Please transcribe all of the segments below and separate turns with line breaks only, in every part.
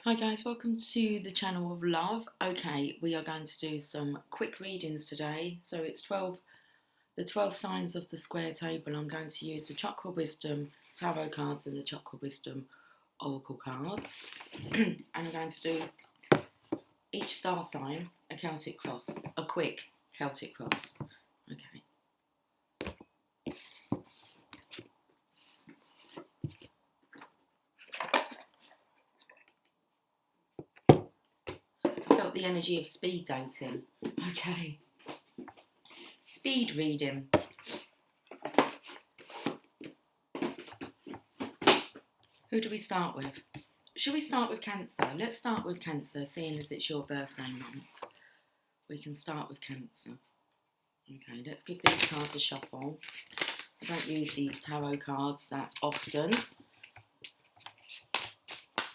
Hi guys, welcome to the channel of love. Okay, we are going to do some quick readings today. So it's the 12 signs of the square table. I'm going to use the Chakra Wisdom Tarot cards and the Chakra Wisdom Oracle cards. And I'm going to do each star sign a Celtic cross, a quick Celtic cross. Okay. I felt the energy of speed dating. Okay. Speed reading. Who do we start with? Should we start with Cancer? Let's start with Cancer, seeing as it's your birthday month. We can start with Cancer. Okay, let's give these cards a shuffle. I don't use these tarot cards that often.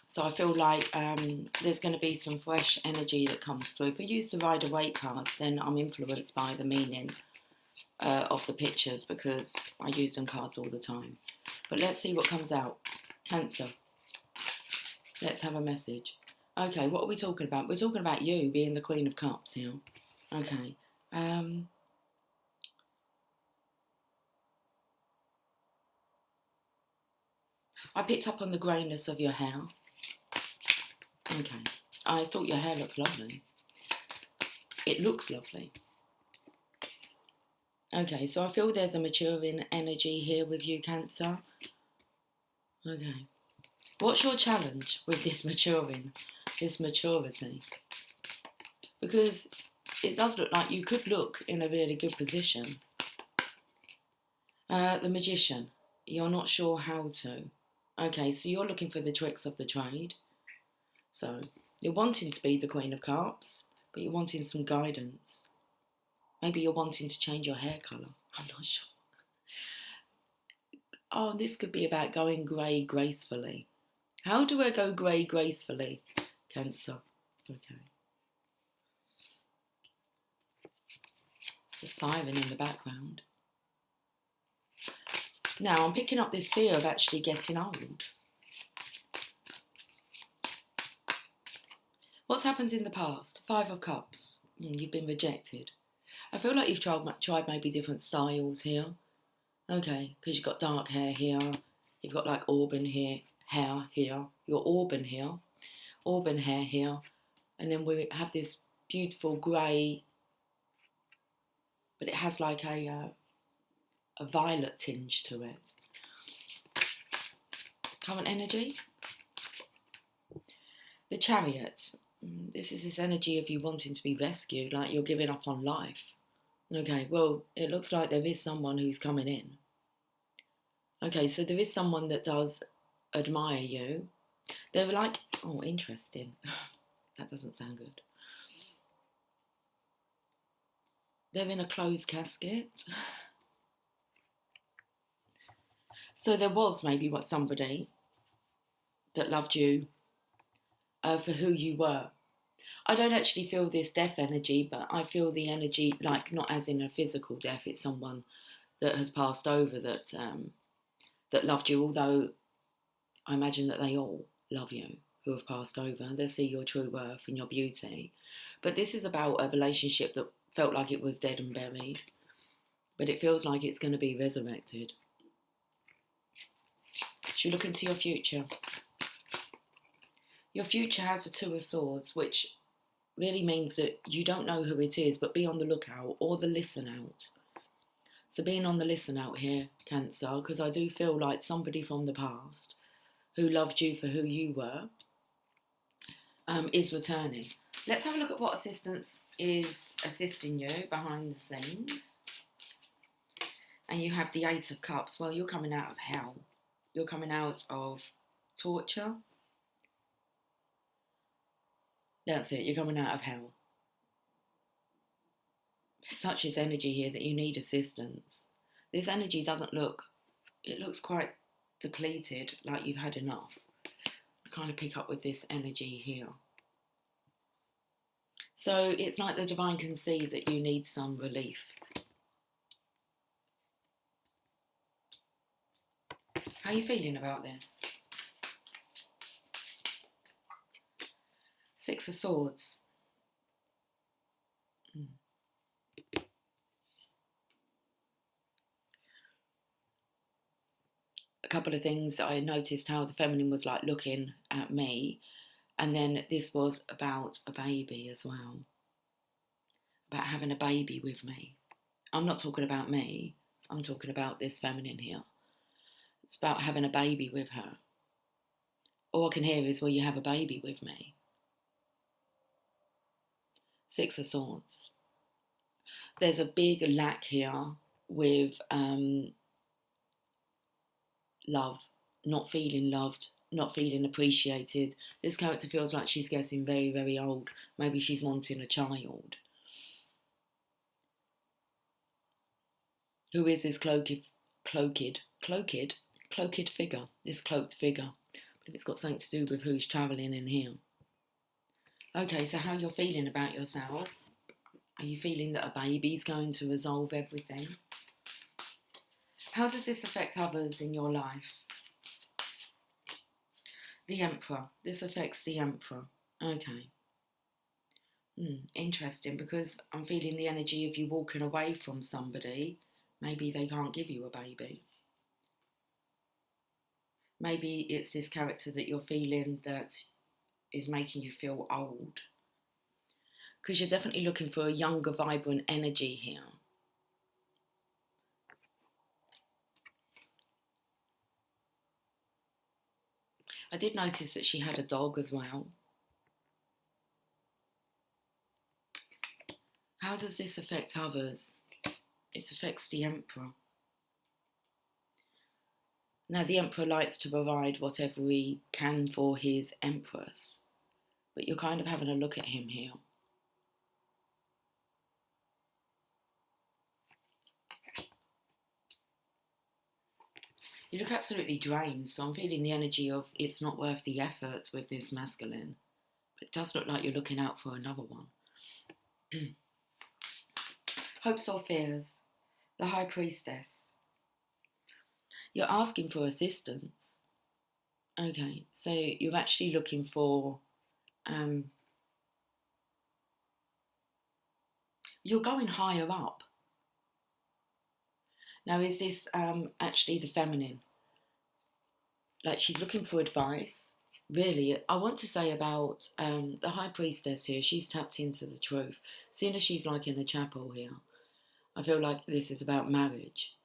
So I feel like there's going to be some fresh energy that comes through. If I use the Rider-Waite cards, then I'm influenced by the meaning of the pictures because I use them cards all the time. But let's see what comes out. Cancer. Let's have a message. Okay, what are we talking about? We're talking about you being the Queen of Cups here. Okay. I picked up on the greyness of your hair. Okay. I thought your hair looks lovely. It looks lovely. Okay, so I feel there's a maturing energy here with you, Cancer. Okay. What's your challenge with this maturing, this maturity? Because it does look like you could look in a really good position. The Magician. You're not sure how to. Okay, so you're looking for the tricks of the trade. So you're wanting to be the Queen of Cups, but you're wanting some guidance. Maybe you're wanting to change your hair colour. I'm not sure. Oh, this could be about going grey gracefully. How do I go grey gracefully? Cancer. Okay. The siren in the background. Now I'm picking up this fear of actually getting old. What's happened in the past? Five of Cups. You've been rejected. I feel like you've tried maybe different styles here. Okay, because you've got dark hair here. You've got like auburn hair here. Your auburn here. Auburn hair here. And then we have this beautiful grey, but it has like a violet tinge to it. Current energy. The Chariot. This is this energy of you wanting to be rescued, like you're giving up on life. Okay, well, it looks like there is someone who's coming in. Okay, so there is someone that does admire you. They're like, oh, interesting. That doesn't sound good. They're in a closed casket. So there was maybe somebody that loved you for who you were. I don't actually feel this death energy, but I feel the energy, like not as in a physical death. It's someone that has passed over that loved you, although I imagine that they all love you who have passed over. They see your true worth and your beauty. But this is about a relationship that felt like it was dead and buried, but it feels like it's going to be resurrected. Should we look into your future? Your future has the Two of Swords, which really means that you don't know who it is, but be on the lookout or the listen out. So being on the listen out here, Cancer, because I do feel like somebody from the past who loved you for who you were is returning. Let's have a look at what assistance is assisting you behind the scenes. And you have the Eight of Cups. Well, you're coming out of hell. You're coming out of torture. That's it, you're coming out of hell. Such is energy here that you need assistance. This energy doesn't look, it looks quite depleted, like you've had enough. I kind of pick up with this energy here. So it's like the divine can see that you need some relief. How are you feeling about this? Six of Swords. A couple of things. I noticed how the feminine was like looking at me, and then this was about a baby as well, about having a baby with me. I'm not talking about me, I'm talking about this feminine here. It's about having a baby with her. All I can hear is, will you have a baby with me? Six of Swords. There's a big lack here with love, not feeling loved, not feeling appreciated. This character feels like she's getting very, very old. Maybe she's wanting a child. Who is this cloaked figure? This cloaked figure. But it's got something to do with who's travelling in here. Okay, so how you're feeling about yourself? Are you feeling that a baby's going to resolve everything? How does this affect others in your life? The Emperor. This affects the Emperor. Okay. Interesting, because I'm feeling the energy of you walking away from somebody. Maybe they can't give you a baby. Maybe it's this character that you're feeling that is making you feel old. Because you're definitely looking for a younger, vibrant energy here. I did notice that she had a dog as well. How does this affect others? It affects the Emperor. Now, the Emperor likes to provide whatever he can for his Empress, but you're kind of having a look at him here. You look absolutely drained, so I'm feeling the energy of it's not worth the effort with this masculine. But it does look like you're looking out for another one. Hopes or fears? The High Priestess. You're asking for assistance. Okay, so you're actually looking for... you're going higher up. Now, is this actually the feminine? Like, she's looking for advice. Really, I want to say about the High Priestess here, she's tapped into the truth. Seeing as she's like in the chapel here, I feel like this is about marriage.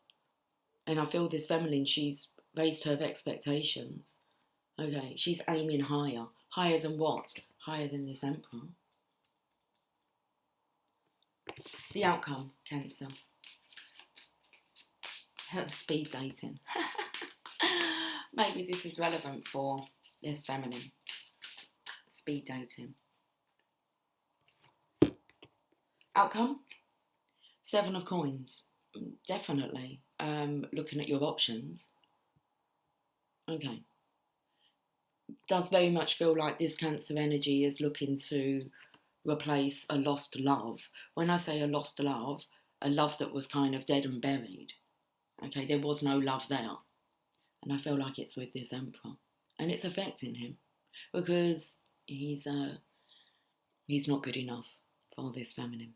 And I feel this feminine, she's raised her expectations. Okay, she's aiming higher. Higher than what? Higher than this Emperor. The outcome, Cancer. Speed dating. Maybe this is relevant for this feminine. Speed dating. Outcome? Seven of Coins. Definitely. Looking at your options. Okay. Does very much feel like this Cancer energy is looking to replace a lost love. When I say a lost love, a love that was kind of dead and buried. Okay, there was no love there. And I feel like it's with this Emperor. And it's affecting him. Because he's not good enough for this feminine.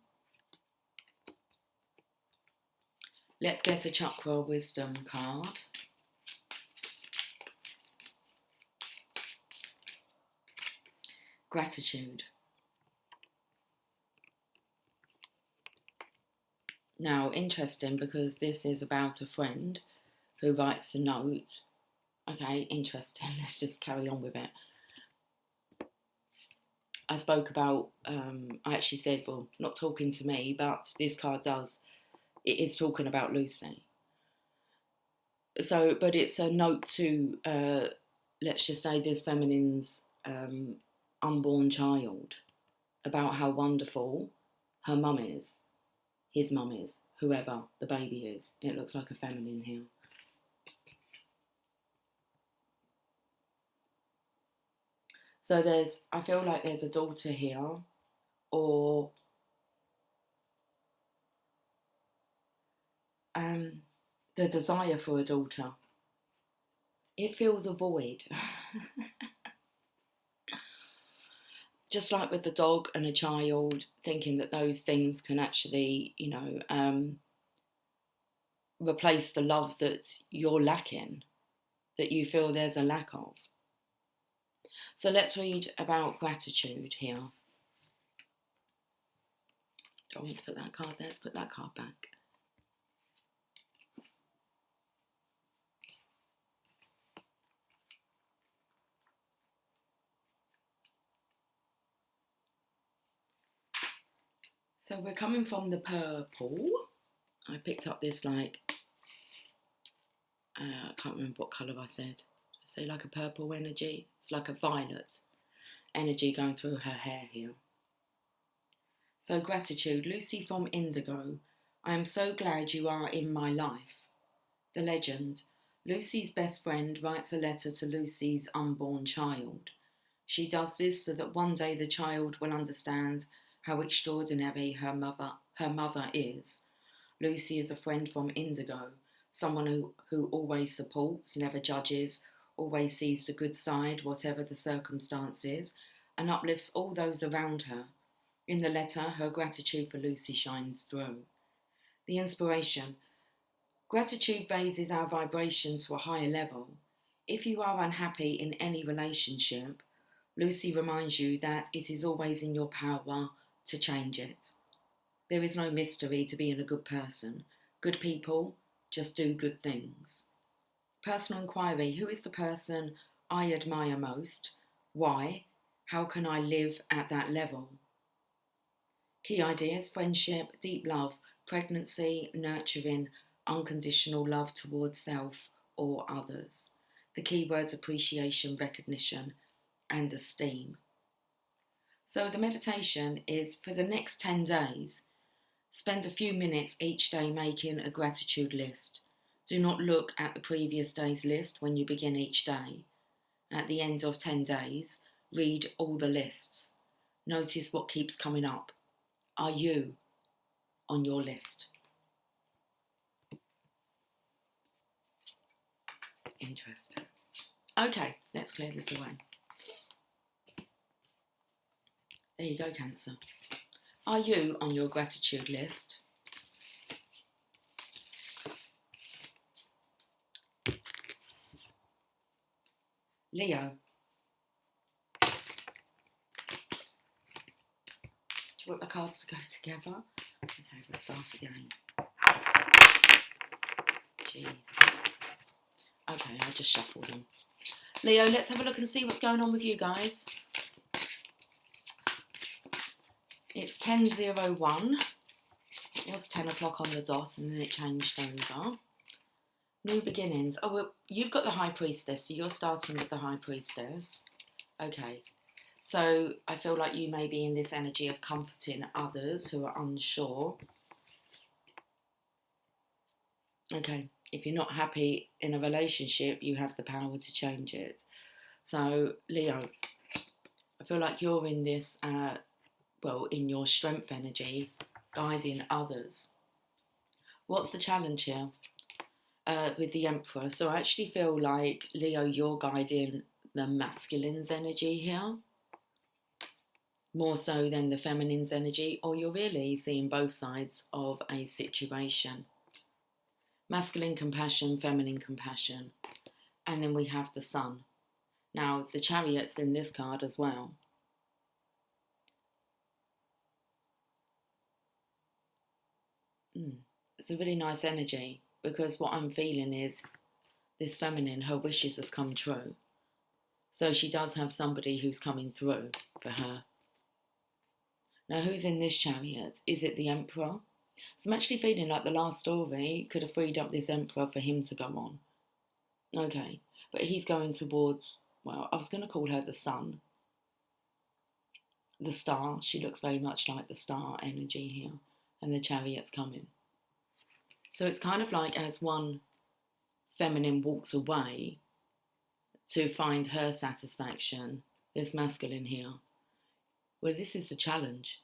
Let's get a Chakra Wisdom card. Gratitude. Now, interesting, because this is about a friend who writes a note. Okay, interesting. Let's just carry on with it. I spoke about, I actually said, well, not talking to me, but this card does. It is talking about Lucy. So, but it's a note to, let's just say, this feminine's unborn child, about how wonderful her mum is, his mum is, whoever the baby is. It looks like a feminine here. So I feel like there's a daughter here, or the desire for a daughter. It fills a void. just like with the dog and a child, thinking that those things can actually, replace the love that you're lacking, that you feel there's a lack of. So let's read about gratitude here. Don't want to put that card there, let's put that card back. So we're coming from the purple. I picked up this I can't remember what colour I said. I say like a purple energy. It's like a violet energy going through her hair here. So gratitude, Lucy from Indigo. I am so glad you are in my life. The legend. Lucy's best friend writes a letter to Lucy's unborn child. She does this so that one day the child will understand how extraordinary her mother is. Lucy is a friend from Indigo, someone who always supports, never judges, always sees the good side, whatever the circumstances, and uplifts all those around her. In the letter, her gratitude for Lucy shines through. The inspiration. Gratitude raises our vibrations to a higher level. If you are unhappy in any relationship, Lucy reminds you that it is always in your power to change it. There is no mystery to being a good person. Good people just do good things. Personal inquiry. Who is the person I admire most? Why? How can I live at that level? Key ideas: friendship, deep love, pregnancy, nurturing, unconditional love towards self or others. The keywords: appreciation, recognition, and esteem. So the meditation is for the next 10 days. Spend a few minutes each day making a gratitude list. Do not look at the previous day's list when you begin each day. At the end of 10 days, read all the lists. Notice what keeps coming up. Are you on your list? Interesting. Okay, let's clear this away. There you go, Cancer. Are you on your gratitude list? Leo. Do you want the cards to go together? Okay, we'll start again. Jeez. Okay, I'll just shuffle them. Leo, let's have a look and see what's going on with you guys. It's 10:01. It was 10 o'clock on the dot and then it changed over. New beginnings. Oh, well, you've got the High Priestess, so you're starting with the High Priestess. Okay. So I feel like you may be in this energy of comforting others who are unsure. Okay. If you're not happy in a relationship, you have the power to change it. So, Leo, I feel like you're in this, in your strength energy, guiding others. What's the challenge here with the Emperor? So I actually feel like, Leo, you're guiding the masculine's energy here, more so than the feminine's energy, or you're really seeing both sides of a situation. Masculine compassion, feminine compassion. And then we have the Sun. Now, the Chariot's in this card as well. It's a really nice energy, because what I'm feeling is this feminine, her wishes have come true. So she does have somebody who's coming through for her. Now, who's in this Chariot? Is it the Emperor? So I'm actually feeling like the last story could have freed up this Emperor for him to go on. Okay, but he's going towards, well, I was going to call her the Sun. The star. She looks very much like the star energy here. And the Chariot's coming. So it's kind of like as one feminine walks away to find her satisfaction, this masculine here. Well, this is a challenge.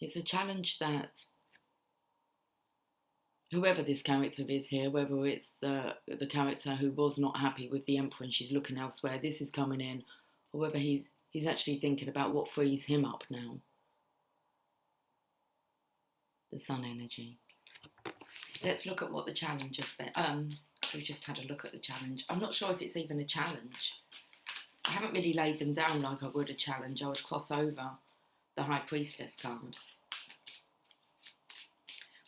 It's a challenge that whoever this character is here, whether it's the character who was not happy with the Emperor and she's looking elsewhere, this is coming in, or whether He's actually thinking about what frees him up now. The Sun energy. Let's look at what the challenge has been. We just had a look at the challenge. I'm not sure if it's even a challenge. I haven't really laid them down like I would a challenge. I would cross over the High Priestess card.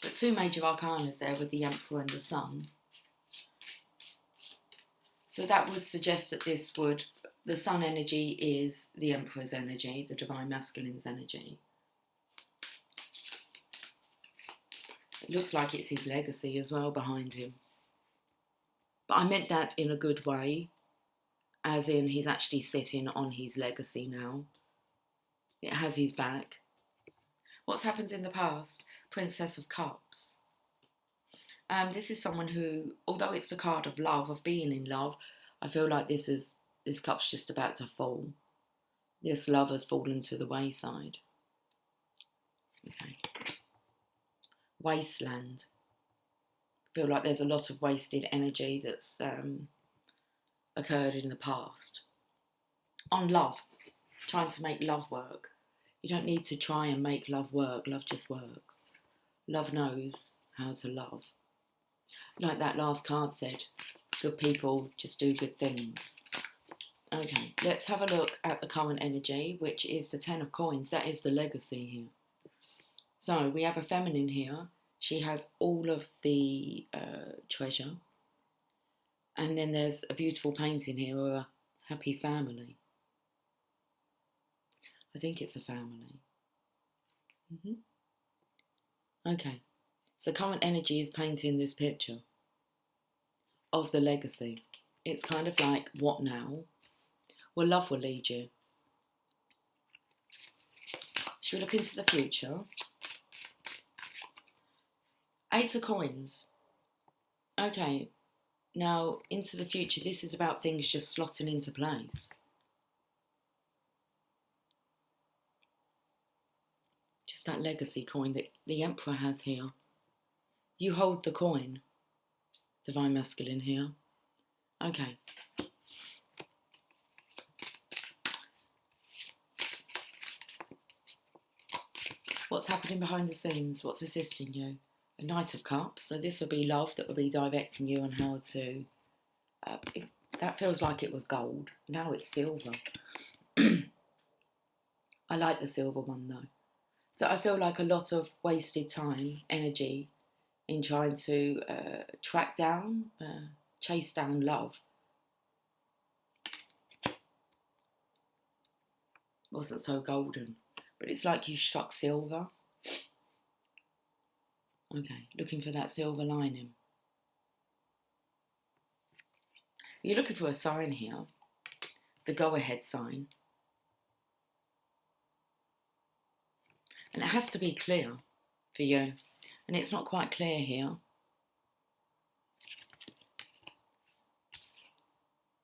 But two major arcanas there with the Emperor and the Sun. So that would suggest that the Sun energy is the Emperor's energy, the Divine Masculine's energy. It looks like it's his legacy as well behind him. But I meant that in a good way, as in he's actually sitting on his legacy now. It has his back. What's happened in the past? Princess of Cups. This is someone who, although it's the card of love, of being in love, I feel like this cup's just about to fall. This love has fallen to the wayside. Okay. Wasteland. I feel like there's a lot of wasted energy that's occurred in the past. On love, trying to make love work. You don't need to try and make love work. Love just works. Love knows how to love. Like that last card said, good people just do good things. Okay, let's have a look at the current energy, which is the Ten of Coins. That is the legacy here. So we have a feminine here. She has all of the treasure. And then there's a beautiful painting here of a happy family. I think it's a family. Okay, so current energy is painting this picture of the legacy. It's kind of like, what now? Well, love will lead you. Should we look into the future? Eight of Coins. Okay, now into the future, this is about things just slotting into place. Just that legacy coin that the Emperor has here. You hold the coin, Divine Masculine here. Okay. What's happening behind the scenes? What's assisting you? A Knight of Cups. So this will be love that will be directing you on how to... that feels like it was gold. Now it's silver. I like the silver one though. So I feel like a lot of wasted time, energy in trying to track down, chase down love. Wasn't so golden. But it's like you struck silver. Okay, looking for that silver lining. You're looking for a sign here. The go-ahead sign. And it has to be clear for you. And it's not quite clear here.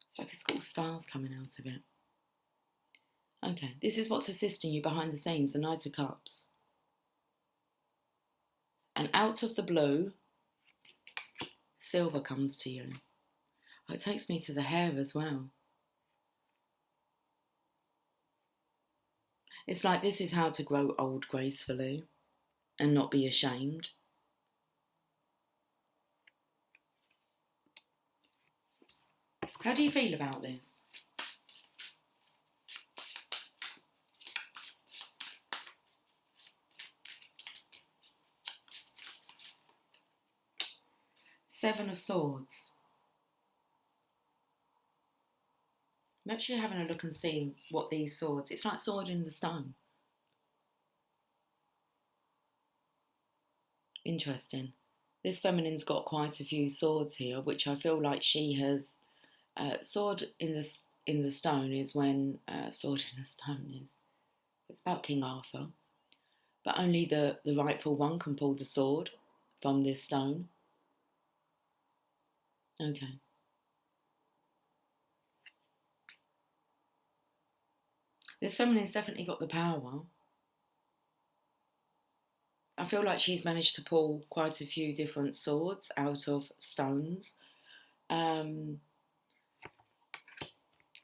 It's like it's got all stars coming out of it. Okay, this is what's assisting you behind the scenes, the Knight of Cups. And out of the blue, silver comes to you. Oh, it takes me to the hair as well. It's like this is how to grow old gracefully and not be ashamed. How do you feel about this? Seven of Swords. I'm actually having a look and seeing what these swords... It's like sword in the stone. Interesting. This feminine's got quite a few swords here, which I feel like she has... sword in the stone is when... sword in the stone is... It's about King Arthur. But only the rightful one can pull the sword from this stone. Okay. This feminine's definitely got the power. I feel like she's managed to pull quite a few different swords out of stones.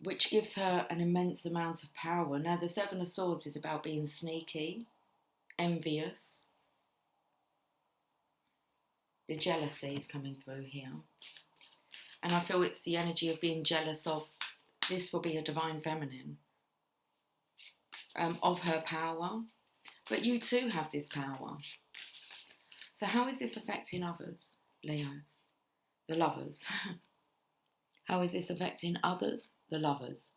which gives her an immense amount of power. Now, the Seven of Swords is about being sneaky, envious. The jealousy is coming through here. And I feel it's the energy of being jealous of, this will be a divine feminine, of her power. But you too have this power. So how is this affecting others, Leo? The lovers. How is this affecting others, the lovers?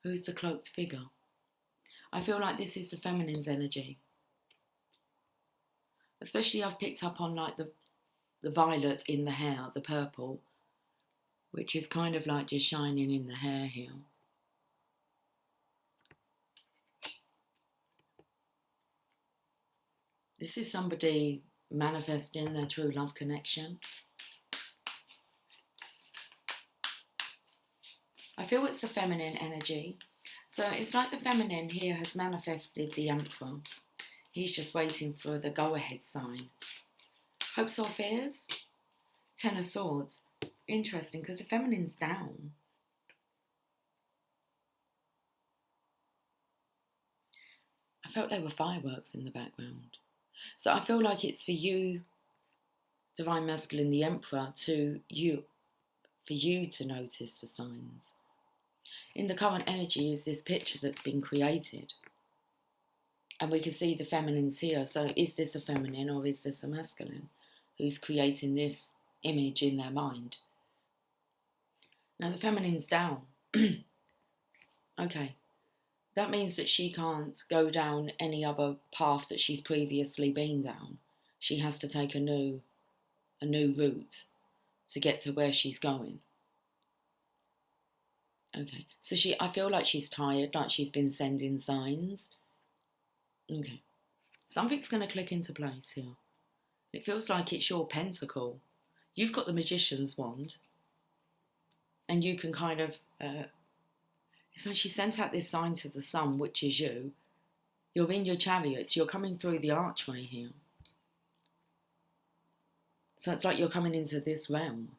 Who's the cloaked figure? I feel like this is the feminine's energy. Especially I've picked up on like the violet in the hair, the purple, which is kind of like just shining in the hair here. This is somebody manifesting their true love connection. I feel it's the feminine energy. So it's like the feminine here has manifested the Emperor. He's just waiting for the go-ahead sign. Hopes or fears? Ten of Swords. Interesting, because the feminine's down. I felt there were fireworks in the background. So I feel like it's for you, Divine Masculine, the Emperor, for you to notice the signs. In the current energy is this picture that's been created. And we can see the feminines here. So is this a feminine or is this a masculine who's creating this image in their mind? Now the feminine's down. Okay. That means that she can't go down any other path that she's previously been down. She has to take a new route to get to where she's going. Okay, so I feel like she's tired, like she's been sending signs. Okay, something's going to click into place here. It feels like it's your pentacle. You've got the Magician's wand, and you can kind of, it's like she sent out this sign to the sun, which is you. You're in your chariot, you're coming through the archway here. So it's like you're coming into this realm.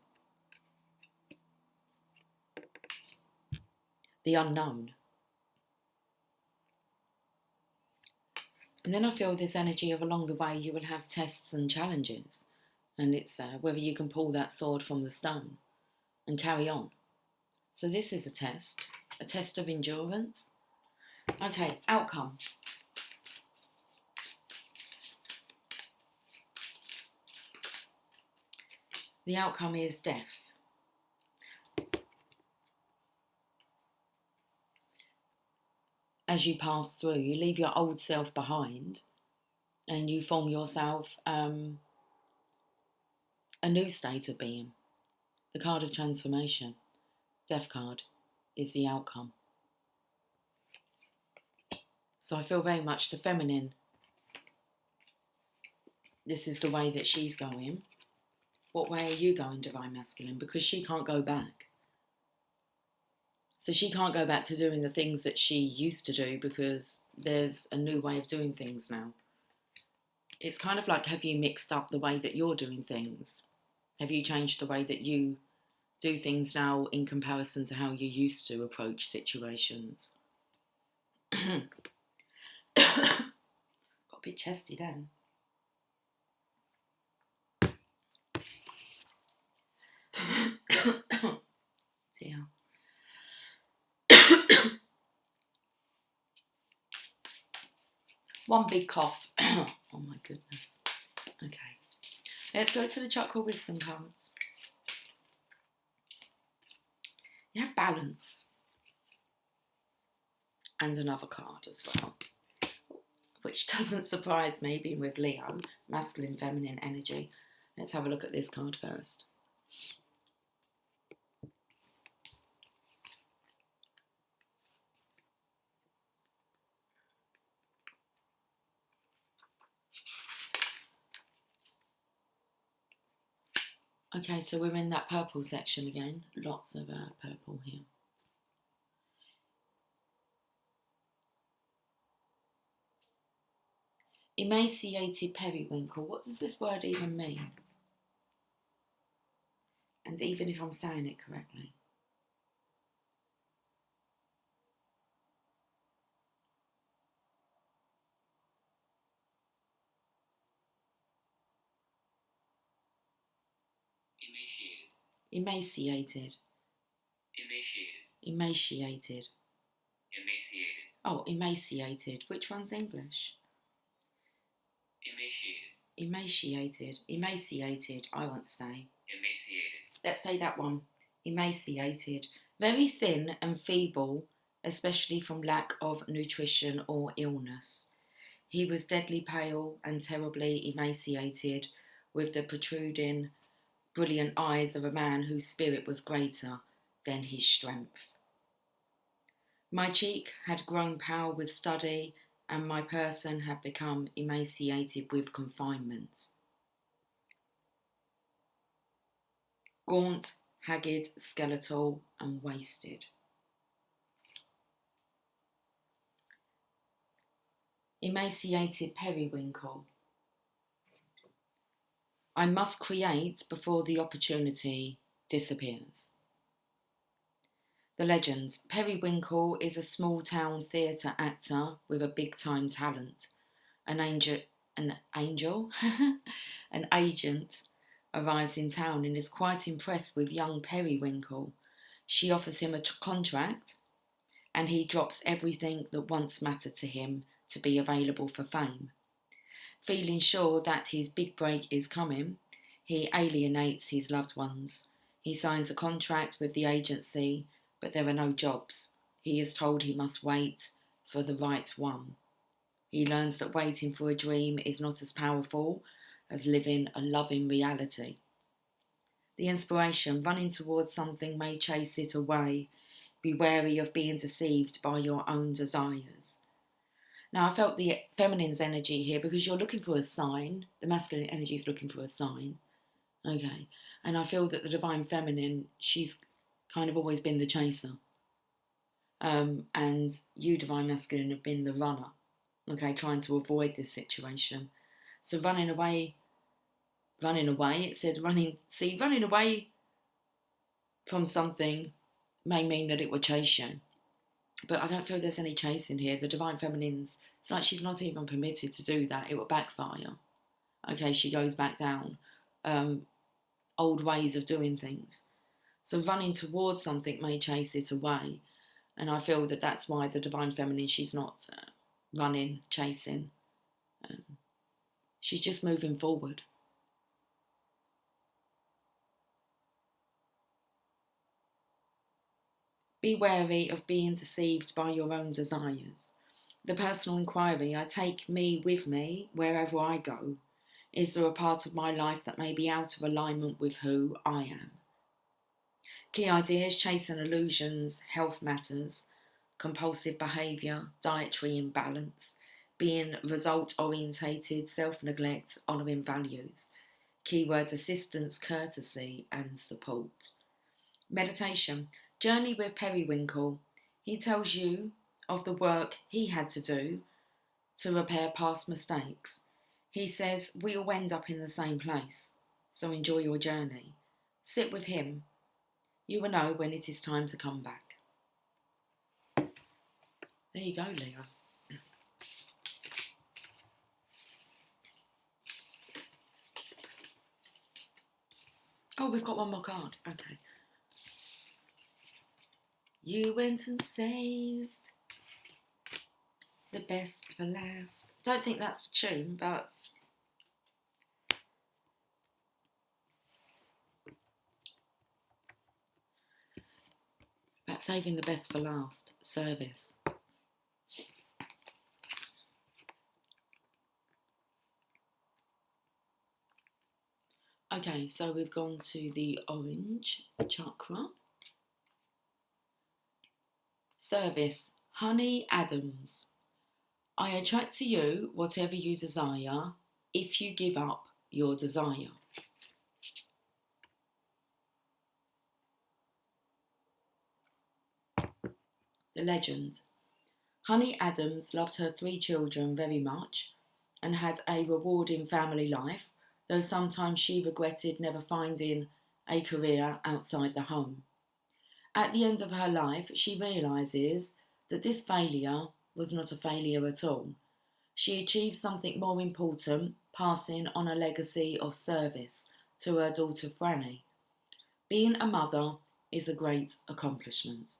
The unknown. And then I feel this energy of along the way you will have tests and challenges. And it's whether you can pull that sword from the stone and carry on. So this is a test of endurance. Okay, outcome. The outcome is death. As you pass through, you leave your old self behind and you form yourself a new state of being. The card of transformation, death card, is the outcome. So I feel very much the feminine. This is the way that she's going. What way are you going, Divine Masculine? Because she can't go back. So she can't go back to doing the things that she used to do because there's a new way of doing things now. It's kind of like, have you mixed up the way that you're doing things? Have you changed the way that you do things now in comparison to how you used to approach situations? Got a bit chesty then. Dear. One big cough. Oh my goodness. Okay. Let's go to the chakra wisdom cards. You have balance. And another card as well. Which doesn't surprise me, being with Leo, masculine, feminine energy. Let's have a look at this card first. Okay, so we're in that purple section again. Lots of purple here. Emaciated periwinkle. What does this word even mean? And even if I'm saying it correctly. Emaciated. Emaciated. Oh, emaciated. Which one's English? Emaciated. Emaciated, I want to say. Let's say that one. Emaciated. Very thin and feeble, especially from lack of nutrition or illness. He was deadly pale and terribly emaciated, with the protruding, brilliant eyes of a man whose spirit was greater than his strength. My cheek had grown pale with study, and my person had become emaciated with confinement. Gaunt, haggard, skeletal, and wasted. Emaciated periwinkle. I must create before the opportunity disappears. The legend. Periwinkle is a small town theatre actor with a big time talent. An angel, an agent arrives in town and is quite impressed with young Periwinkle. She offers him a contract and he drops everything that once mattered to him to be available for fame. Feeling sure that his big break is coming, he alienates his loved ones. He signs a contract with the agency, but there are no jobs. He is told he must wait for the right one. He learns that waiting for a dream is not as powerful as living a loving reality. The inspiration, running towards something may chase it away. Be wary of being deceived by your own desires. Now, I felt the feminine's energy here because you're looking for a sign. The masculine energy is looking for a sign. Okay. And I feel that the divine feminine, she's kind of always been the chaser. And you, divine masculine, have been the runner. Okay, trying to avoid this situation. So running away, it said running away from something may mean that it will chase you. But I don't feel there's any chasing here. The divine feminine's, it's like she's not even permitted to do that. It will backfire. Okay, she goes back down. Old ways of doing things. So running towards something may chase it away. And I feel that that's why the divine feminine, she's not running, chasing. She's just moving forward. Be wary of being deceived by your own desires. The personal inquiry, I take me with me wherever I go. Is there a part of my life that may be out of alignment with who I am? Key ideas, chasing illusions, health matters, compulsive behaviour, dietary imbalance, being result orientated, self-neglect, honouring values. Keywords, assistance, courtesy and support. Meditation, journey with Periwinkle. He tells you of the work he had to do to repair past mistakes. He says we all end up in the same place, so enjoy your journey. Sit with him. You will know when it is time to come back. There you go, Leo. Oh, we've got one more card. Okay. You went and saved the best for last. Don't think that's a tune, but about saving the best for last. Service. Okay, so we've gone to the orange chakra. Service. Honey Adams. I attract to you whatever you desire if you give up your desire. The legend. Honey Adams loved her 3 children very much and had a rewarding family life, though sometimes she regretted never finding a career outside the home. At the end of her life, she realises that this failure was not a failure at all. She achieved something more important, passing on a legacy of service to her daughter Franny. Being a mother is a great accomplishment.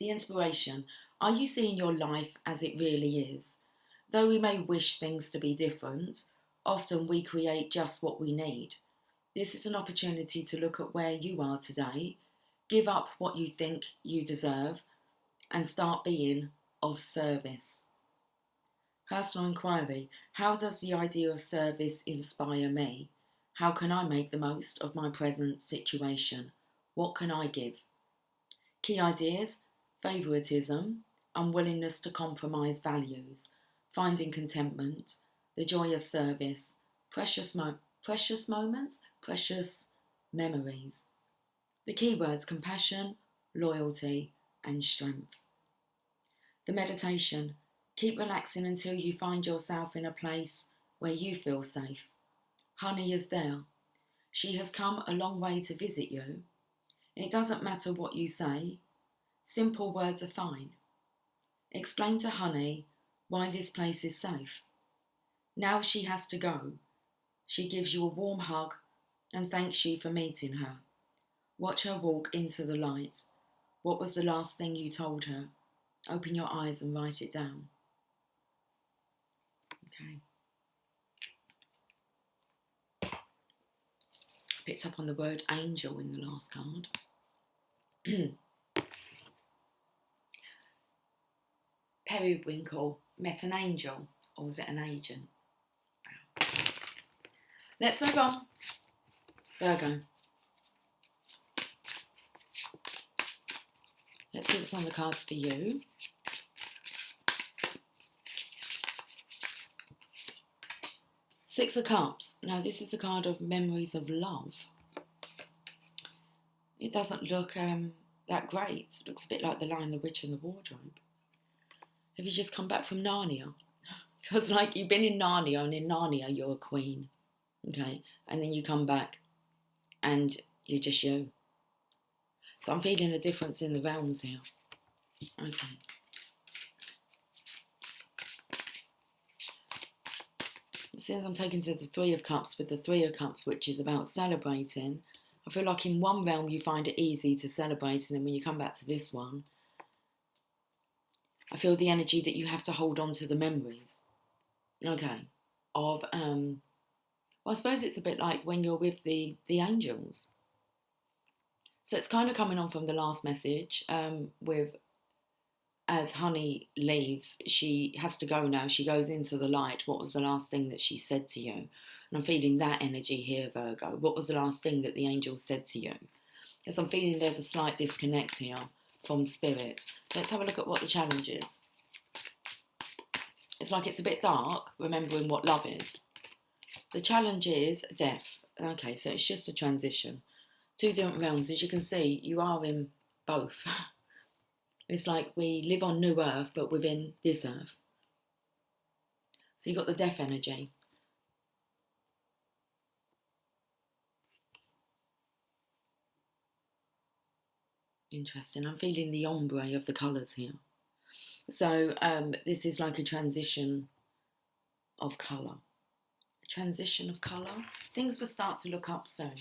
The inspiration. Are you seeing your life as it really is? Though we may wish things to be different, often we create just what we need. This is an opportunity to look at where you are today, give up what you think you deserve, and start being of service. Personal inquiry. How does the idea of service inspire me? How can I make the most of my present situation? What can I give? Key ideas. Favouritism, unwillingness to compromise values, finding contentment, the joy of service, precious moments, precious memories. The keywords: compassion, loyalty, and strength. The meditation. Keep relaxing until you find yourself in a place where you feel safe. Honey is there. She has come a long way to visit you. It doesn't matter what you say. Simple words are fine. Explain to Honey why this place is safe. Now she has to go. She gives you a warm hug and thanks you for meeting her. Watch her walk into the light. What was the last thing you told her? Open your eyes and write it down. Okay. Picked up on the word angel in the last card. Periwinkle met an angel, or was it an agent? Let's move on. Virgo. Let's see what's on the cards for you. Six of Cups. Now this is a card of memories of love. It doesn't look that great. It looks a bit like The Lion, the Witch and the Wardrobe. Have you just come back from Narnia? Because like you've been in Narnia, and in Narnia you're a queen, okay? And then you come back and you're just you. So I'm feeling a difference in the realms here. Okay. Since I'm taken to the Three of Cups, with the Three of Cups, which is about celebrating, I feel like in one realm you find it easy to celebrate, and then when you come back to this one, I feel the energy that you have to hold on to the memories, okay, of, well, I suppose it's a bit like when you're with the angels. So it's kind of coming on from the last message, with, as Honey leaves, she has to go now, she goes into the light. What was the last thing that she said to you? And I'm feeling that energy here, Virgo. What was the last thing that the angel said to you? Because I'm feeling there's a slight disconnect here from spirit. Let's have a look at what the challenge is. It's like it's a bit dark, remembering what love is. The challenge is death. Okay, so it's just a transition. Two different realms. As you can see, you are in both. It's like we live on New Earth, but within this Earth. So you've got the death energy. Interesting. I'm feeling the ombre of the colours here. So this is like a transition of colour. A transition of colour. Things will start to look up soon.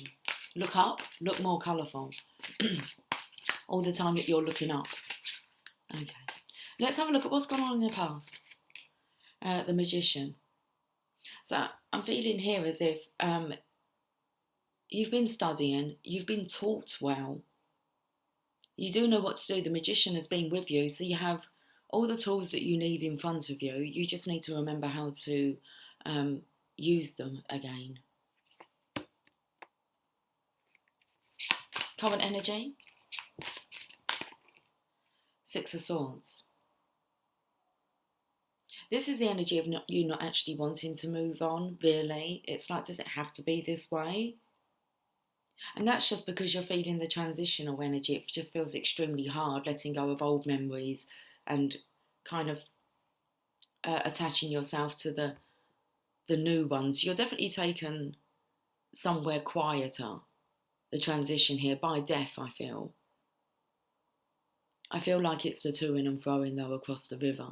Look up, look more colourful. All the time that you're looking up. Okay. Let's have a look at what's gone on in the past. The Magician. So I'm feeling here as if you've been studying, you've been taught well. You do know what to do. The Magician has been with you, so you have all the tools that you need in front of you. You just need to remember how to use them again. Current energy. Six of Swords. This is the energy of you not actually wanting to move on, really. It's like, does it have to be this way? And that's just because you're feeling the transitional energy. It just feels extremely hard letting go of old memories and kind of attaching yourself to the new ones. You're definitely taken somewhere quieter. the transition here by death, I feel. I feel like it's the to-ing and fro-ing though across the river.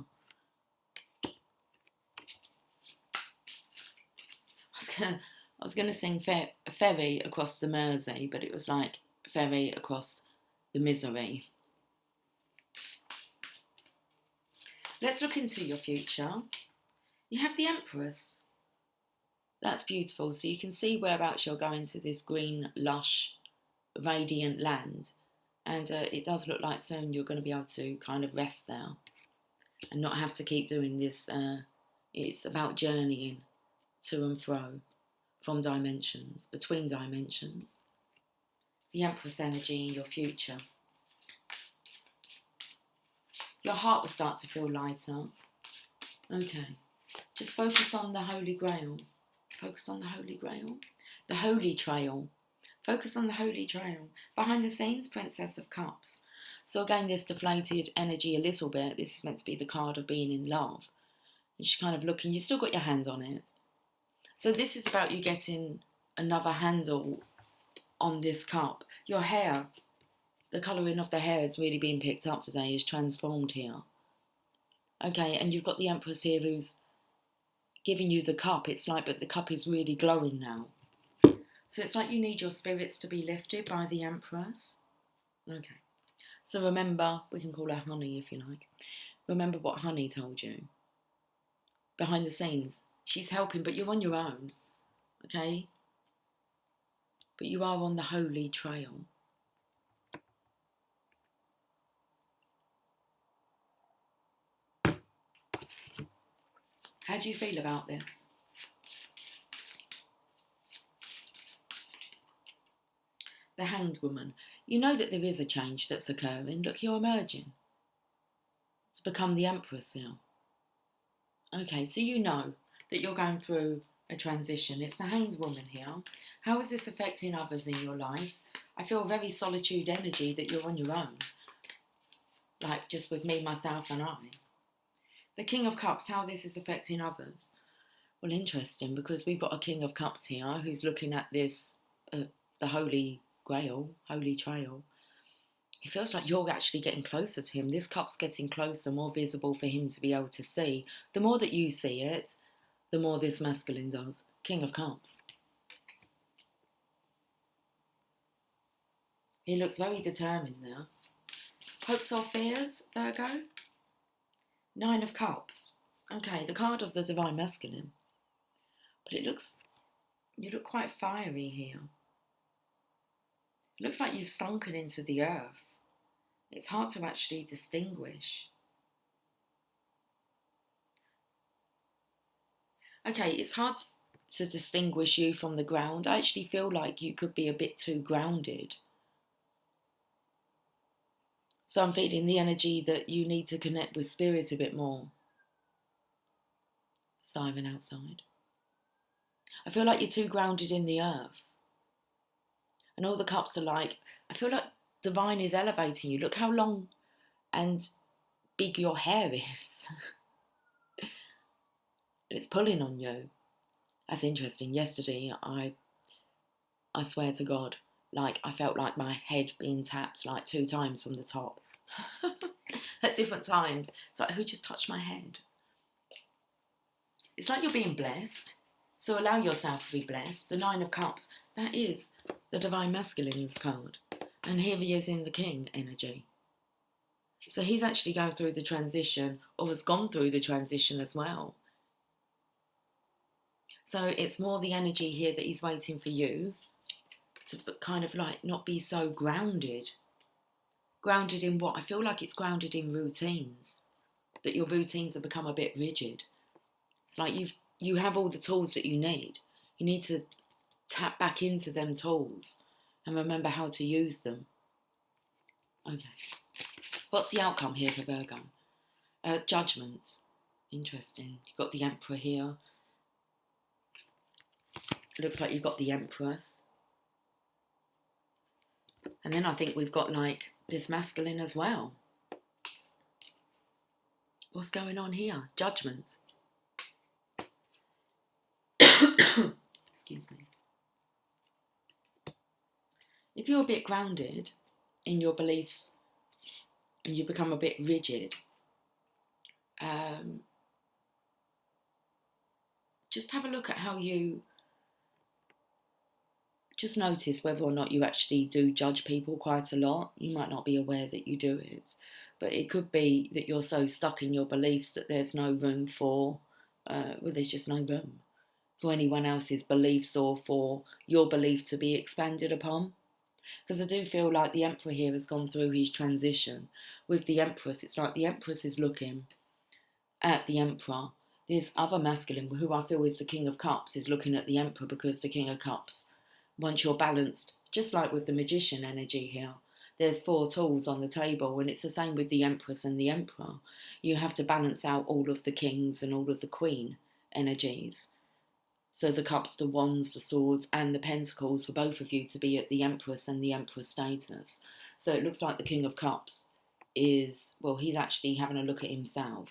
I was gonna sing ferry across the Mersey, but it was like ferry across the misery. Let's look into your future. You have the Empress. That's beautiful. So you can see whereabouts you're going to this green, lush, radiant land. And it does look like soon you're going to be able to kind of rest there and not have to keep doing this. It's about journeying to and fro from dimensions, between dimensions. The Empress energy in your future. Your heart will start to feel lighter. Okay. Just focus on the Holy Grail. Focus on the Holy Grail. The Holy Trail. Focus on the Holy Trail. Behind the scenes, Princess of Cups. So again, this deflated energy a little bit. This is meant to be the card of being in love. And she's kind of looking. You've still got your hand on it. So this is about you getting another handle on this cup. Your hair, the colouring of the hair is really being picked up today, is transformed here. Okay, and you've got the Empress here who's giving you the cup. It's like, but the cup is really glowing now. So it's like you need your spirits to be lifted by the Empress. Okay. So remember, we can call her Honey if you like. Remember what Honey told you. Behind the scenes, she's helping, but you're on your own. Okay? But you are on the Holy Trail. How do you feel about this? The Hanged Woman. You know that there is a change that's occurring. Look, you're emerging. It's become the Empress now. Okay, so you know that you're going through a transition. It's the Hanged Woman here. How is this affecting others in your life? I feel very solitude energy that you're on your own. Like just with me, myself and I. The King of Cups, how this is affecting others. Well, interesting, because we've got a King of Cups here who's looking at this, the Holy Grail, Holy Trail. It feels like you're actually getting closer to him. This cup's getting closer, more visible for him to be able to see. The more that you see it, the more this masculine does. King of Cups. He looks very determined there. Hopes or fears, Virgo? Nine of Cups. Okay, the card of the Divine Masculine. But you look quite fiery here. It looks like you've sunken into the earth. It's hard to actually distinguish. Okay, it's hard to distinguish you from the ground. I actually feel like you could be a bit too grounded. So I'm feeling the energy that you need to connect with spirit a bit more. Siren outside. I feel like you're too grounded in the earth. And all the cups are like, I feel like divine is elevating you. Look how long and big your hair is. It's pulling on you. That's interesting. Yesterday, I swear to God, like I felt like my head being tapped like 2 times from the top. At different times. It's like, who just touched my head? It's like you're being blessed. So allow yourself to be blessed. The Nine of Cups, that is the Divine Masculine's card. And here he is in the King energy. So he's actually going through the transition, or has gone through the transition as well. So it's more the energy here that he's waiting for you to kind of like not be so grounded. Grounded in what? I feel like it's grounded in routines. That your routines have become a bit rigid. It's like you have all the tools that you need. You need to tap back into them tools and remember how to use them. Okay. What's the outcome here for Virgo? Judgment. Interesting. You've got the Emperor here. It looks like you've got the Empress. And then I think we've got like this masculine as well. What's going on here? Judgment. Excuse me. If you're a bit grounded in your beliefs and you become a bit rigid, just have a look at how you just notice whether or not you actually do judge people quite a lot. You might not be aware that you do it, but it could be that you're so stuck in your beliefs that there's no room for, there's just no room for anyone else's beliefs or for your belief to be expanded upon. Because I do feel like the Emperor here has gone through his transition. With the Empress, it's like the Empress is looking at the Emperor. This other masculine, who I feel is the King of Cups, is looking at the Emperor, because the King of Cups, once you're balanced, just like with the Magician energy here, there's 4 tools on the table, and it's the same with the Empress and the Emperor. You have to balance out all of the Kings and all of the Queen energies. So the cups, the wands, the swords and the pentacles for both of you to be at the Empress and the Emperor status. So it looks like the King of Cups is, well, he's actually having a look at himself.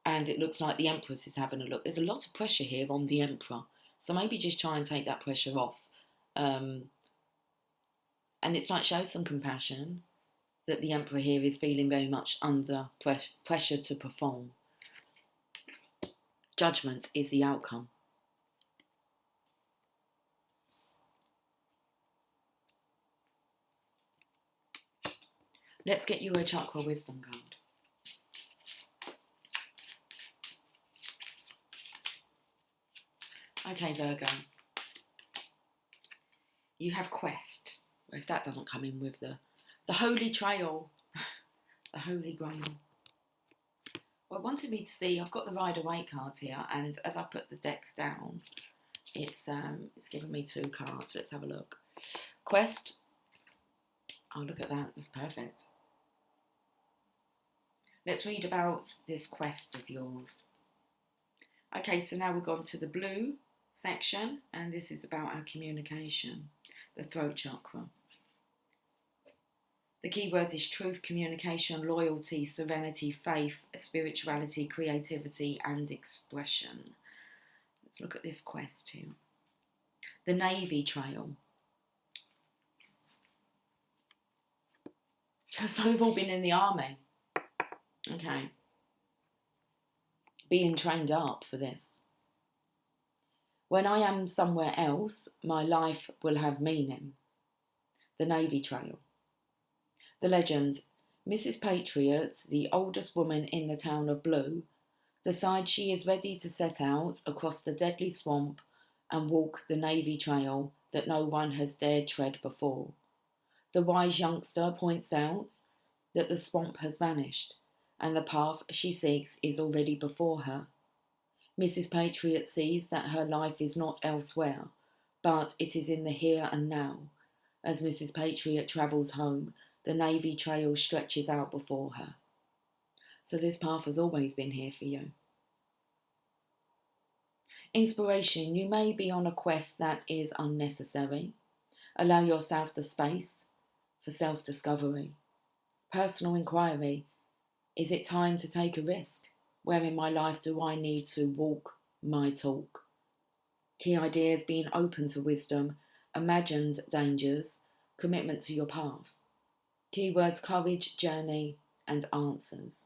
And it looks like the Empress is having a look. There's a lot of pressure here on the Emperor. So maybe just try and take that pressure off. And it's like, show some compassion, that the Emperor here is feeling very much under pressure to perform. Judgment is the outcome. Let's get you a chakra wisdom card. Okay, Virgo. You have quest. If that doesn't come in with the holy trail, the holy grail. Well, it wanted me to see, I've got the Rider-Waite cards here, and as I put the deck down, it's given me 2 cards. Let's have a look. Quest. Oh, look at that. That's perfect. Let's read about this quest of yours. Okay, so now we've gone to the blue section, and this is about our communication, the throat chakra. The key words is truth, communication, loyalty, serenity, faith, spirituality, creativity, and expression. Let's look at this quest here. The Navy Trail. So we've all been in the army. Okay. Being trained up for this. When I am somewhere else, my life will have meaning. The Navy Trail. The legend. Mrs. Patriot, the oldest woman in the town of Blue, decides she is ready to set out across the deadly swamp and walk the Navy Trail that no one has dared tread before. The wise youngster points out that the swamp has vanished, and the path she seeks is already before her. Mrs. Patriot sees that her life is not elsewhere, but it is in the here and now. As Mrs. Patriot travels home, the Navy Trail stretches out before her. So this path has always been here for you. Inspiration. You may be on a quest that is unnecessary. Allow yourself the space for self-discovery. Personal inquiry. Is it time to take a risk? Where in my life do I need to walk my talk? Key ideas: being open to wisdom, imagined dangers, commitment to your path. Keywords: courage, journey, and answers.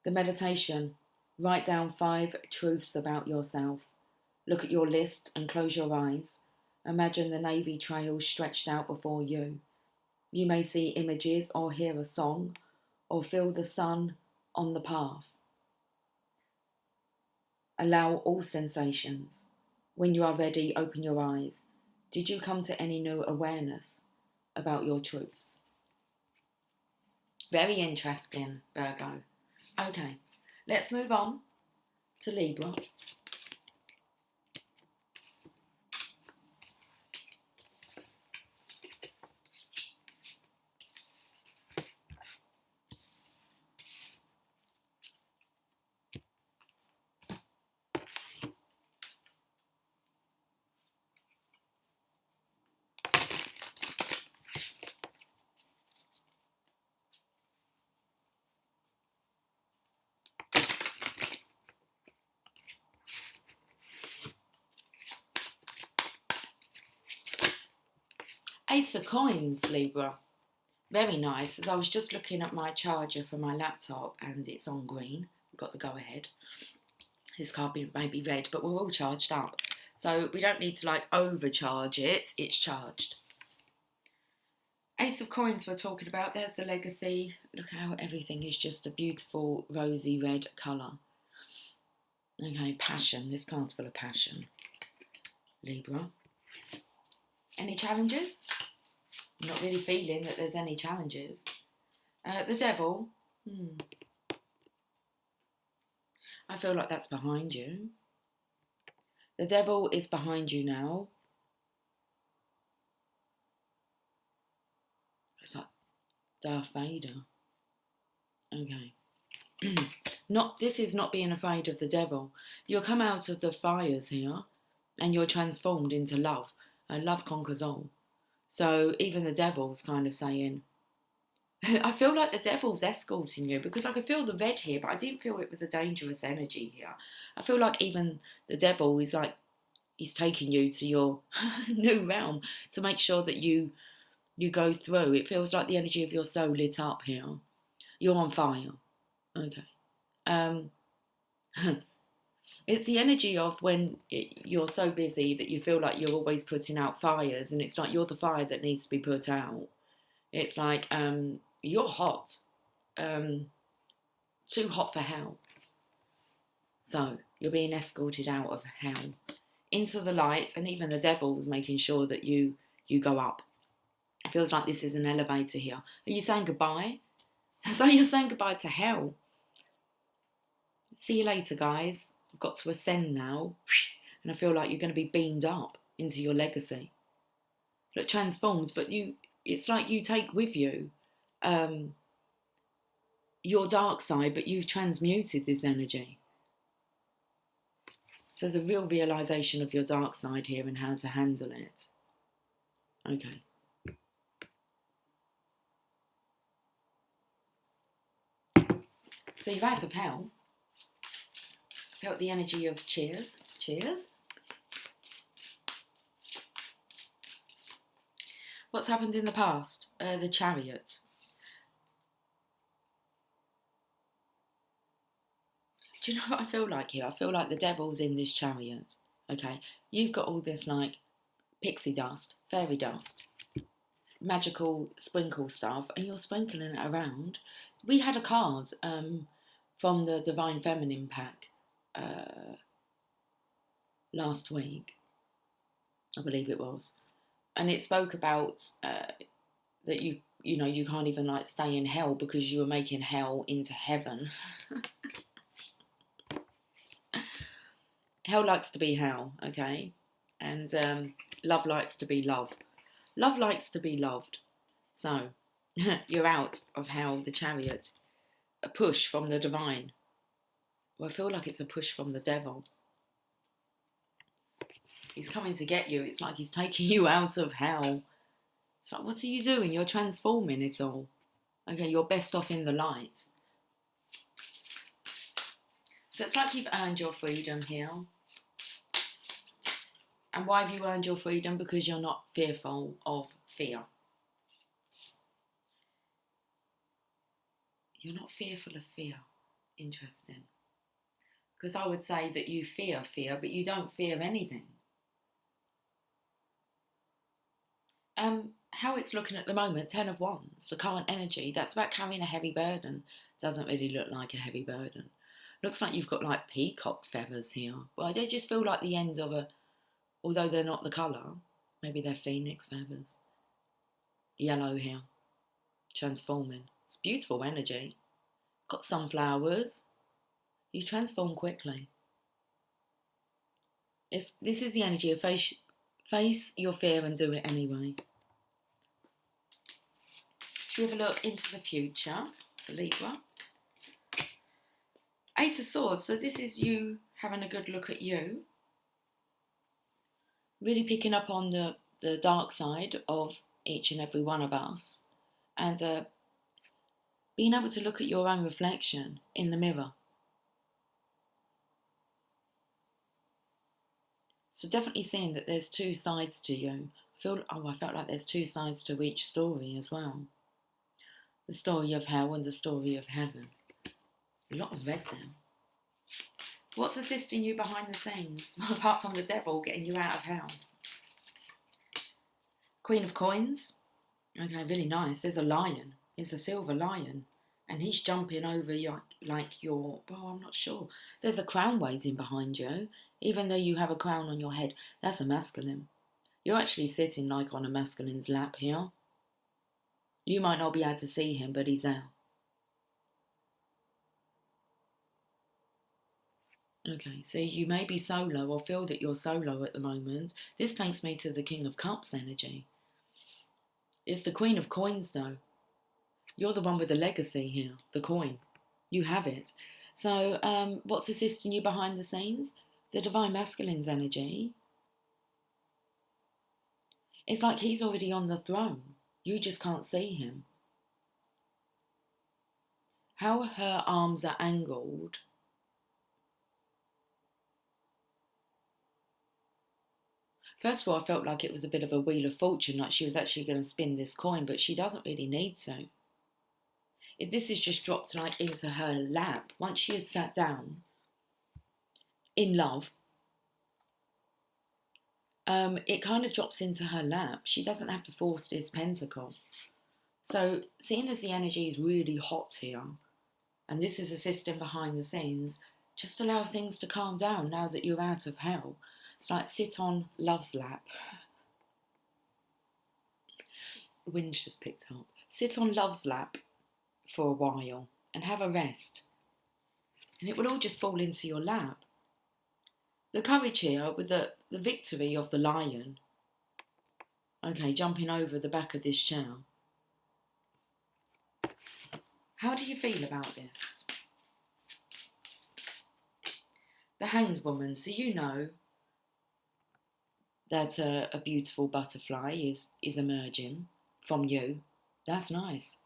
The meditation. Write down 5 truths about yourself. Look at your list and close your eyes. Imagine the Navy Trail stretched out before you. You may see images or hear a song or feel the sun on the path. Allow all sensations. When you are ready, open your eyes. Did you come to any new awareness about your truths? Very interesting, Virgo. Okay, let's move on to Libra. Ace of Coins, Libra. Very nice. As I was just looking at my charger for my laptop and it's on green. We've got the go ahead. This card may be red, but we're all charged up. So we don't need to like overcharge it. It's charged. Ace of Coins we're talking about. There's the legacy. Look how everything is just a beautiful rosy red colour. Okay, passion. This card's full of passion. Libra. Any challenges? I'm not really feeling that there's any challenges. The Devil. I feel like that's behind you. The Devil is behind you now. It's like Darth Vader. Okay. This is not being afraid of the devil. You'll come out of the fires here and you're transformed into love. And love conquers all. So even the devil's kind of saying, I feel like the devil's escorting you because I could feel the red here, but I didn't feel it was a dangerous energy here. I feel like even the devil is like, he's taking you to your new realm to make sure that you go through. It feels like the energy of your soul lit up here. You're on fire. Okay. It's the energy of when you're so busy that you feel like you're always putting out fires, and it's like you're the fire that needs to be put out. It's like you're hot, too hot for hell. So you're being escorted out of hell into the light, and even the devil's making sure that you go up. It feels like this is an elevator here. Are you saying goodbye? So you're saying goodbye to hell. See you later, guys. I've got to ascend now. And I feel like you're going to be beamed up into your legacy. Look, transformed, but it's like you take with you your dark side, but you've transmuted this energy. So there's a real realisation of your dark side here and how to handle it. Okay. So you're out of hell. Felt the energy of cheers. Cheers. What's happened in the past? The Chariot. Do you know what I feel like here? I feel like the devil's in this chariot. Okay, you've got all this like pixie dust, fairy dust, magical sprinkle stuff, and you're sprinkling it around. We had a card from the Divine Feminine pack last week, I believe it was, and it spoke about that you can't even like stay in hell because you were making hell into heaven. Hell likes to be hell, okay, and love likes to be love. Love likes to be loved. So you're out of hell, the Chariot. A push from the divine. Well, I feel like it's a push from the devil. He's coming to get you. It's like he's taking you out of hell. It's like, what are you doing? You're transforming it all. Okay, you're best off in the light. So it's like you've earned your freedom here. And why have you earned your freedom? Because you're not fearful of fear. You're not fearful of fear. Interesting. Because I would say that you fear fear, but you don't fear anything. How it's looking at the moment, 10 of Wands, the current energy, that's about carrying a heavy burden. Doesn't really look like a heavy burden. Looks like you've got like peacock feathers here. Well, they just feel like the end of a, although they're not the colour, maybe they're phoenix feathers. Yellow here, transforming. It's beautiful energy. Got sunflowers. You transform quickly. This is the energy of face your fear and do it anyway. Should we have a look into the future for Libra? Eight of Swords. So this is you having a good look at you. Really picking up on the dark side of each and every one of us. And being able to look at your own reflection in the mirror. So definitely seeing that there's two sides to you. I felt like there's two sides to each story as well. The story of hell and the story of heaven. A lot of red there. What's assisting you behind the scenes, apart from the devil getting you out of hell? Queen of Coins. Okay, really nice. There's a lion. It's a silver lion. And he's jumping over like your... Well, I'm not sure. There's a crown waiting behind you. Even though you have a crown on your head, that's a masculine. You're actually sitting like on a masculine's lap here. You might not be able to see him, but he's there. Okay, so you may be solo or feel that you're solo at the moment. This takes me to the King of Cups energy. It's the Queen of Coins though. You're the one with the legacy here, the coin. You have it. So what's assisting you behind the scenes? The Divine Masculine's energy. It's like he's already on the throne. You just can't see him. How her arms are angled. First of all, I felt like it was a bit of a wheel of fortune, like she was actually going to spin this coin, but she doesn't really need to. If this is just dropped like into her lap, once she had sat down in love, it kind of drops into her lap. She doesn't have to force this pentacle. So seeing as the energy is really hot here, and this is assisting behind the scenes, just allow things to calm down now that you're out of hell. It's like sit on love's lap. The wind's just picked up. Sit on love's lap for a while and have a rest. And it will all just fall into your lap. The courage here with the victory of the lion. Okay, jumping over the back of this chair. How do you feel about this? The Hanged Woman. So you know that a beautiful butterfly is emerging from you. That's nice.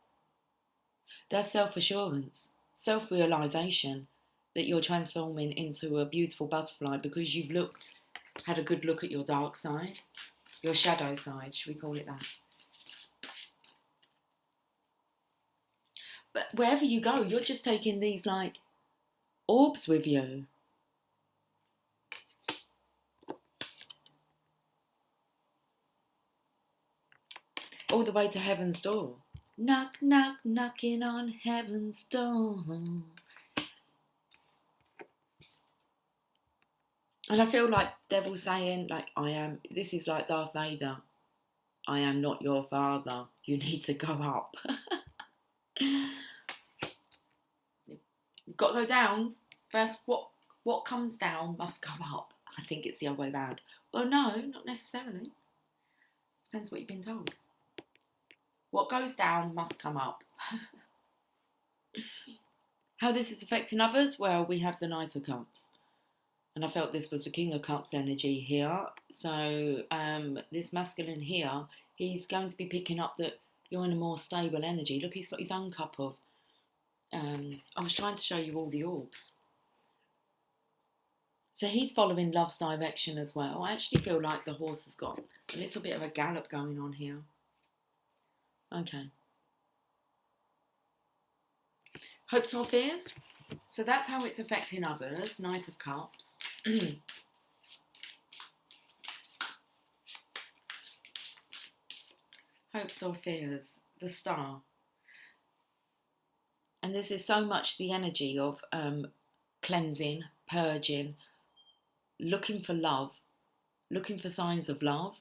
That's self-assurance, self-realisation that you're transforming into a beautiful butterfly because you've had a good look at your dark side, your shadow side, should we call it that? But wherever you go, you're just taking these like orbs with you. All the way to heaven's door. Knock, knock, knocking on heaven's door. And I feel like devil saying, like, this is like Darth Vader. I am not your father. You need to go up. You've got to go down. First, what comes down must go up. I think it's the other way around. Well, no, not necessarily. Depends what you've been told. What goes down must come up. How this is affecting others? Well, we have the Knight of Cups. And I felt this was the King of Cups energy here. So this masculine here, he's going to be picking up that you're in a more stable energy. Look, he's got his own cup of... I was trying to show you all the orbs. So he's following love's direction as well. I actually feel like the horse has got a little bit of a gallop going on here. Okay. Hopes or fears? So that's how it's affecting others. Knight of Cups. Hopes or fears? The Star. And this is so much the energy of cleansing, purging, looking for love, looking for signs of love,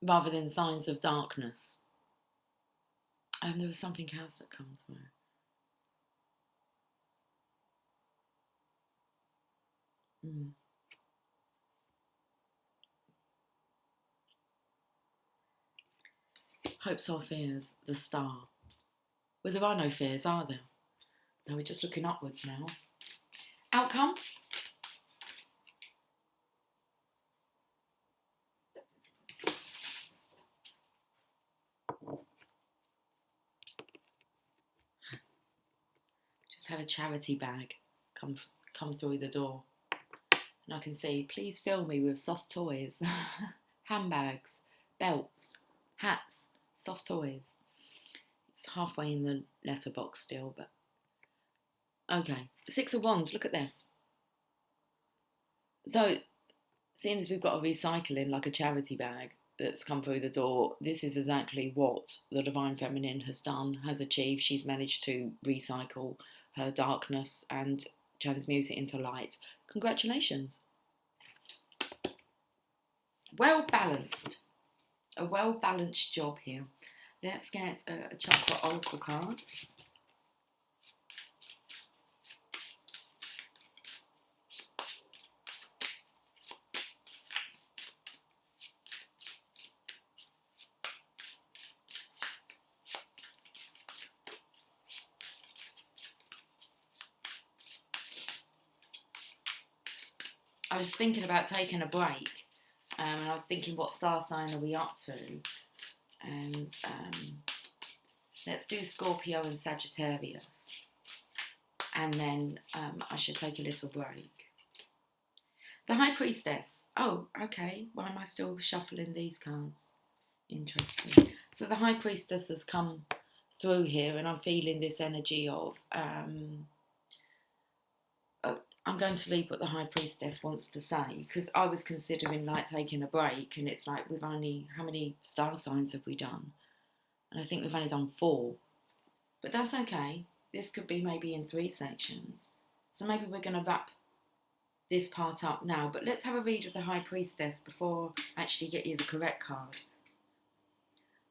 rather than signs of darkness. There was something else that comes through. Hopes or fears? The Star. Well, there are no fears, are there? No, we're just looking upwards now. Outcome? Just had a charity bag come through the door. And I can see, please fill me with soft toys, handbags, belts, hats, soft toys. It's halfway in the letterbox still, but okay. Six of Wands, look at this. So, seeing as we've got a recycling, like a charity bag that's come through the door, this is exactly what the Divine Feminine has done, has achieved. She's managed to recycle her darkness and transmute it into light. Congratulations. Well balanced. A well balanced job here. Let's get a chakra oracle card. I was thinking about taking a break, and I was thinking, what star sign are we up to? And let's do Scorpio and Sagittarius, and then I should take a little break. The High Priestess. Oh, okay. Why am I still shuffling these cards? Interesting. So the High Priestess has come through here, and I'm feeling this energy of I'm going to read what the High Priestess wants to say, because I was considering like taking a break, and it's like we've only, how many star signs have we done? And I think we've only done 4, but that's okay. This could be maybe in 3 sections, so maybe we're going to wrap this part up now. But let's have a read of the High Priestess before I actually get you the correct card.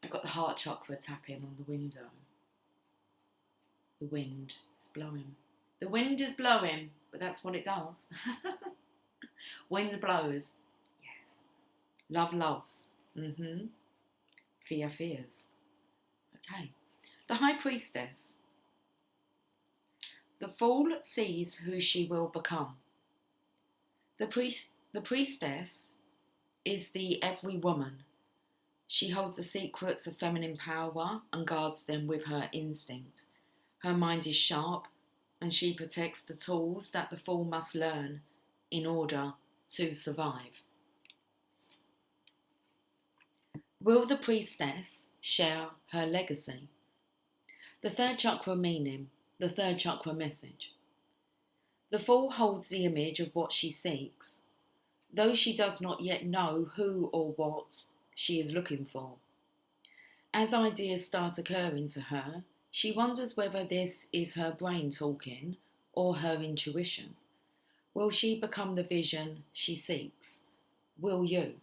I've got the heart chakra tapping on the window. The wind is blowing. The wind is blowing, but that's what it does. Wind blows. Yes. Love loves. Fear fears. Okay. The High Priestess. The fool sees who she will become. The priestess is the every woman. She holds the secrets of feminine power and guards them with her instinct. Her mind is sharp, and she protects the tools that the fool must learn in order to survive. Will the priestess share her legacy? The 3rd chakra meaning, the 3rd chakra message. The fool holds the image of what she seeks, though she does not yet know who or what she is looking for. As ideas start occurring to her, she wonders whether this is her brain talking or her intuition. Will she become the vision she seeks? Will you?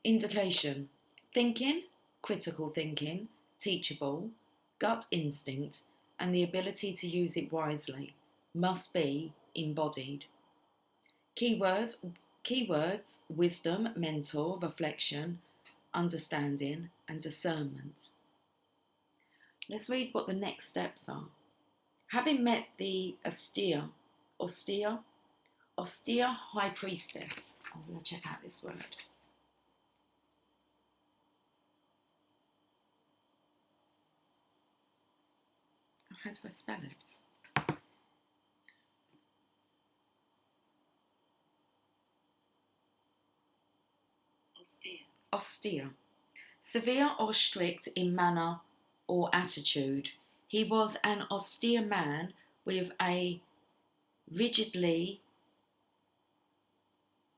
Indication: thinking, critical thinking, teachable, gut instinct, and the ability to use it wisely must be embodied. Keywords: wisdom, mentor, reflection, understanding, and discernment. Let's read what the next steps are. Having met the austere High Priestess. I'm going to check out this word. How do I spell it? Austere. Severe or strict in manner or attitude. He was an austere man with a rigidly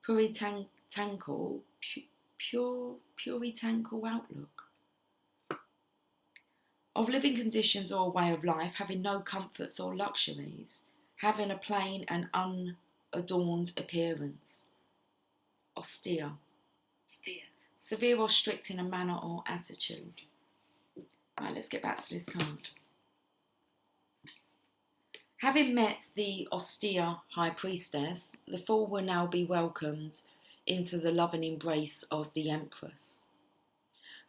puritanical outlook of living conditions or a way of life, having no comforts or luxuries, having a plain and unadorned appearance. Austere. Severe or strict in a manner or attitude. Right, let's get back to this card. Having met the austere High Priestess, the fool will now be welcomed into the loving embrace of the Empress,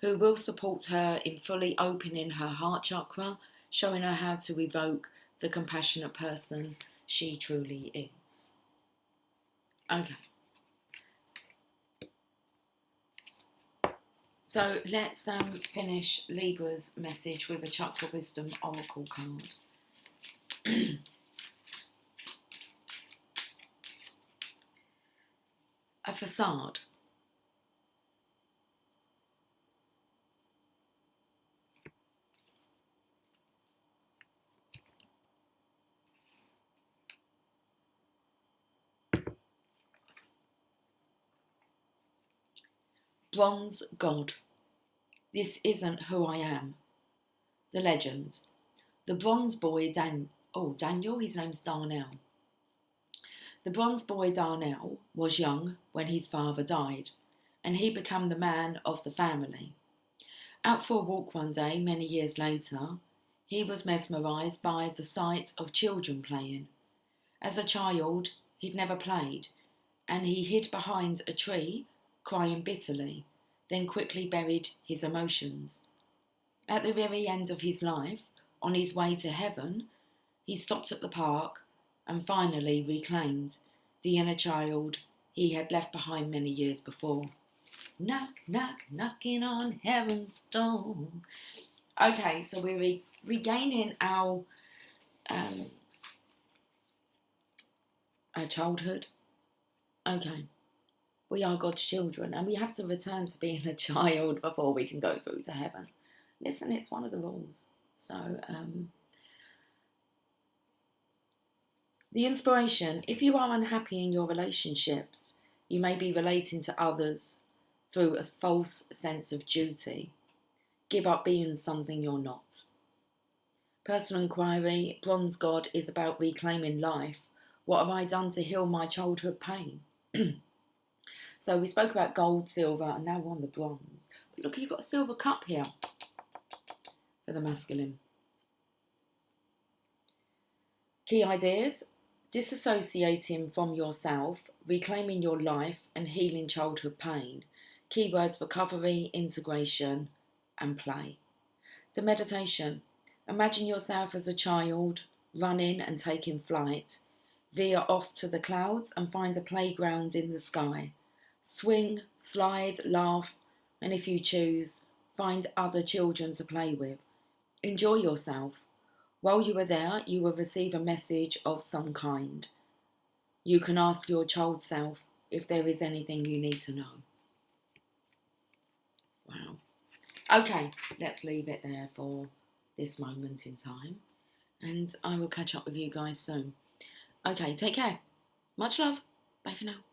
who will support her in fully opening her heart chakra, showing her how to evoke the compassionate person she truly is. Okay. So let's finish Libra's message with a Chakra Wisdom Oracle card. A facade. Bronze God. This isn't who I am. The legend. The bronze boy Daniel, his name's Darnell. The bronze boy Darnell was young when his father died, and he became the man of the family. Out for a walk one day, many years later, he was mesmerised by the sight of children playing. As a child, he'd never played, and he hid behind a tree, crying bitterly, then quickly buried his emotions. At the very end of his life, on his way to heaven, he stopped at the park and finally reclaimed the inner child he had left behind many years before. Knock, knock, knocking on heaven's door. Okay, so we're regaining our childhood. Okay, we are God's children, and we have to return to being a child before we can go through to heaven. Listen, it's one of the rules. So, the inspiration. If you are unhappy in your relationships, you may be relating to others through a false sense of duty. Give up being something you're not. Personal inquiry. Bronze God is about reclaiming life. What have I done to heal my childhood pain? So we spoke about gold, silver, and now we're on the bronze. But look, you've got a silver cup here for the masculine. Key ideas. Disassociating from yourself, reclaiming your life and healing childhood pain. Keywords: recovery, integration, and play. The meditation. Imagine yourself as a child, running and taking flight. Veer off to the clouds and find a playground in the sky. Swing, slide, laugh, and if you choose, find other children to play with. Enjoy yourself. While you are there, you will receive a message of some kind. You can ask your child self if there is anything you need to know. Wow. Okay, let's leave it there for this moment in time. And I will catch up with you guys soon. Okay, take care. Much love. Bye for now.